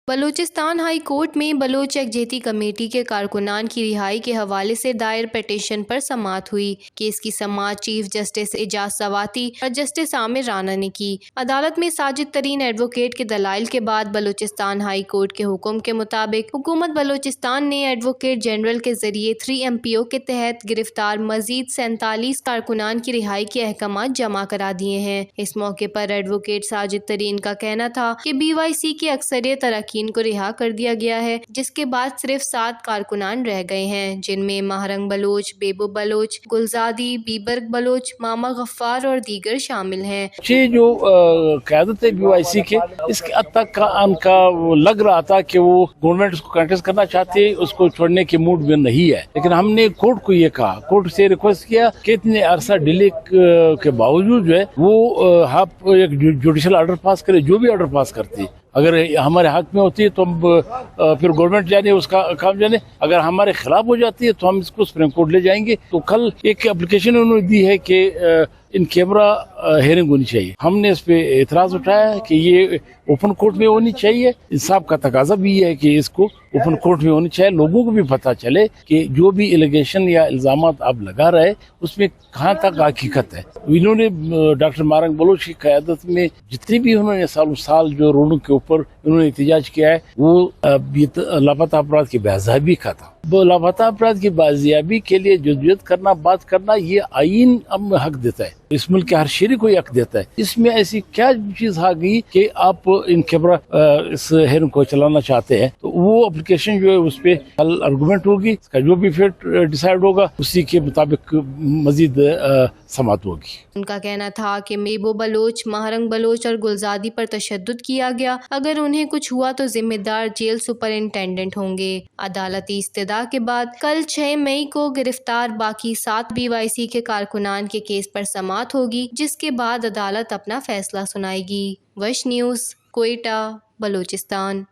Balochistan high court میں بلوچ یکجہتی committee کے کارکنان کی رہائی کے حوالے سے دائر پٹیشن پر سماعت ہوئی۔ کیس کی سماعت چیف جسٹس اعجاز سواتی اور جسٹس عامر رانا نے کی۔ عدالت میں ساجد ترین ایڈوکیٹ کے دلائل کے بعد بلوچستان ہائی کورٹ کے حکم کے مطابق حکومت بلوچستان نے ایڈوکیٹ جنرل کے ذریعے 3MPO کے تحت گرفتار مزید 47 کارکنان کی رہائی کے احکامات جمع کرا دیے ہیں۔ اس موقع پر ایڈوکیٹ ساجد ترین کا کہنا تھا کہ BYC کی اکثریت اراکین کو رہا کر دیا گیا ہے، جس کے بعد صرف 7 کارکنان رہ گئے ہیں، جن میں ماہرنگ بلوچ، بیبو بلوچ، گلزادی، بیبرگ بلوچ، ماما غفار اور دیگر شامل ہیں۔ جو قیادت ہے BYC کے، اس کے حد تک ان کا لگ رہا تھا کہ وہ گورنمنٹ اس کو کنٹیسٹ کرنا چاہتے، اس کو چھوڑنے کے موڈ میں نہیں ہے، لیکن ہم نے کورٹ کو یہ کہا، کورٹ سے ریکویسٹ کیا کہ اتنے عرصہ ڈیلے کے باوجود جو ہے وہ آپ ایک جوڈیشل آرڈر پاس کرے، جو بھی آرڈر پاس کرتی، اگر ہمارے حق میں ہوتی ہے تو ہم پھر گورنمنٹ جانے اس کا کام جانے، اگر ہمارے خلاف ہو جاتی ہے تو ہم اس کو سپریم کورٹ لے جائیں گے۔ تو کل ایک اپلیکیشن انہوں نے دی ہے کہ ان کیمرہ ہیئرنگ ہونی چاہیے، ہم نے اس پہ اعتراض اٹھایا ہے کہ یہ اوپن کورٹ میں ہونی چاہیے۔ انصاف کا تقاضا بھی یہ ہے کہ اس کو اوپن کورٹ میں ہونی چاہیے، لوگوں کو بھی پتہ چلے کہ جو بھی الیگیشن یا الزامات آپ لگا رہے اس میں کہاں تک حقیقت ہے۔ انہوں نے ڈاکٹر مارنگ بلوچ کی قیادت میں جتنی بھی انہوں نے سال جو روڈوں کے اوپر انہوں نے احتجاج کیا ہے، وہ لاپتہ افراد کی بازیابی کا تھا۔ وہ لاپتہ افراد کی بازیابی کے لیے جدوجہد کرنا، بات کرنا، یہ آئین ہم حق دیتا ہے، اس ملک کے ہر شہری کو یہ حق دیتا ہے۔ اس میں ایسی کیا چیز آ گئی کہ آپ ان کیمرہ اس ہیئرنگ کو چلانا چاہتے ہیں؟ تو وہ اپلیکیشن جو ہے اس پہ کل آرگومنٹ ہوگی، اس کا جو بھی پھر ڈیسائیڈ ہوگا اسی کے مطابق مزید سماعت ہوگی۔ ان کا کہنا تھا کہ بیبو بلوچ، ماہرنگ بلوچ اور گلزادی پر تشدد کیا گیا، اگر انہیں کچھ ہوا تو ذمہ دار جیل سپرنٹینڈنٹ ہوں گے۔ عدالتی استدعا کے بعد کل 6 مئی کو گرفتار باقی 7 BYC کے کارکنان کے کیس پر سماعت ہوگی، جس کے بعد عدالت اپنا فیصلہ سنائے گی۔ وش نیوز، کوئٹہ، بلوچستان۔